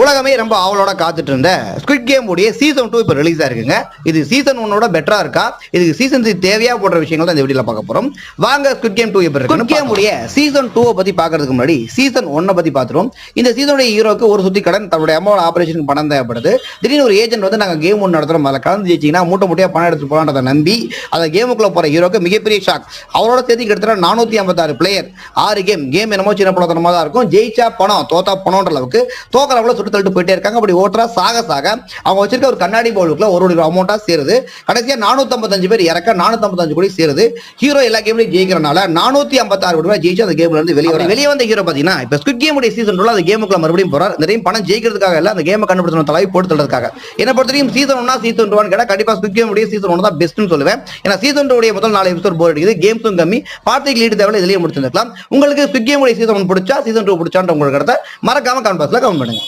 உலகமே ரொம்ப ஆவலோட காத்துட்டு இருந்த ஸ்குவிட் கேம் உடைய சீசன் 2 இப்போ ரிலீஸ் ஆயிருக்குங்க. இது சீசன் 1 பெட்டரா இருக்கா, இதுக்கு சீசன் 3 தேவையா போன்ற விஷயங்கள் தான் இந்த வீடியோல பார்க்க போறோம். வாங்க ஸ்குவிட் கேம் 2 எப்படி இருக்கு. ஸ்குவிட் கேம் உடைய சீசன் 2 பத்தி பார்க்கிறதுக்கு முன்னாடி சீசன் 1 பத்தி பார்த்துரும். இந்த சீசனுடைய ஹீரோக்கு ஒரு சுத்தி கடன் தன்னுடைய அம்மாவோட ஆபரேஷனுக்கு பணம் தேவைப்படுது. திடீர்னு ஒரு ஏஜென்ட் வந்து நாங்க கேம் ஒன்று நடத்துறோம், அதில் கலந்து ஜெயிச்சிங்கன்னா மூட்டையா பணம் எடுத்து போலான்றதை நம்பி அந்த கேமுக்குள்ள போற ஹீரோக்கு மிகப்பெரிய ஷாக். அவரோட சேர்த்து கிட்டத்தட்ட 456 பிளேயர் 6 கேம் என்னமோ சின்ன பழத்தனமா தான் இருக்கும். ஜெயிச்சா பணம், தோத்தா பணம்ன்ற அளவுக்கு தோக்கறவங்கள சுட்டு தள்ளிட்டு போயிட்டே இருக்காங்க. அப்படி ஓட்டுறா சாக அவங்க வச்சிருக்க ஒரு கண்ணாடி பவுலுக்குள்ள ஒரு அமௌண்டா சேருது. கடைசியா 455 பேர் இறக்க 455 கோடி சேருது. ஹீரோ எல்லா கேம்லயும் ஜெயிக்கிறனால 456 கோடி ரூபாய் ஜெயிச்சு அந்த கேம்ல இருந்து வெளியே வந்த ஹீரோ பாத்தீங்கன்னா இப்ப ஸ்குவிட் கேம் உடைய சீசன் 2 அந்த கேமுக்குள்ள மறுபடியும் போறார். நிறைய பணம் ஜெயிக்கிறதுக்காக இல்ல, அந்த கேமை கண்டுபிடிச்ச தலைவை போட்டு தள்ளுறதுக்காக. என்ன பொறுத்தவரைக்கும் சீசன் 1 சீசன் 2 கேட்டா கண்டிப்பா ஸ்குவிட் கேம் உடைய சீசன் 1 தான் பெஸ்ட்னு சொல்லுவேன். ஏன்னா சீசன் 2 உடைய முதல் 4 எபிசோட் போர் அடிக்குது, கேம்ஸும் கம்மி, பார்ட்டிக்கு லீடு தேவையில்ல, இதுலயே முடிச்சிருக்கலாம். உங்களுக்கு ஸ்குவிட் கேம் உடைய சீசன் 1 பிடிச்சா சீசன் 2 பிடிச்சான்ற உங்களுக்கு மறக்காம கமெண்ட் பாக்ஸ்ல கமெண்ட் பண்ணுங்க.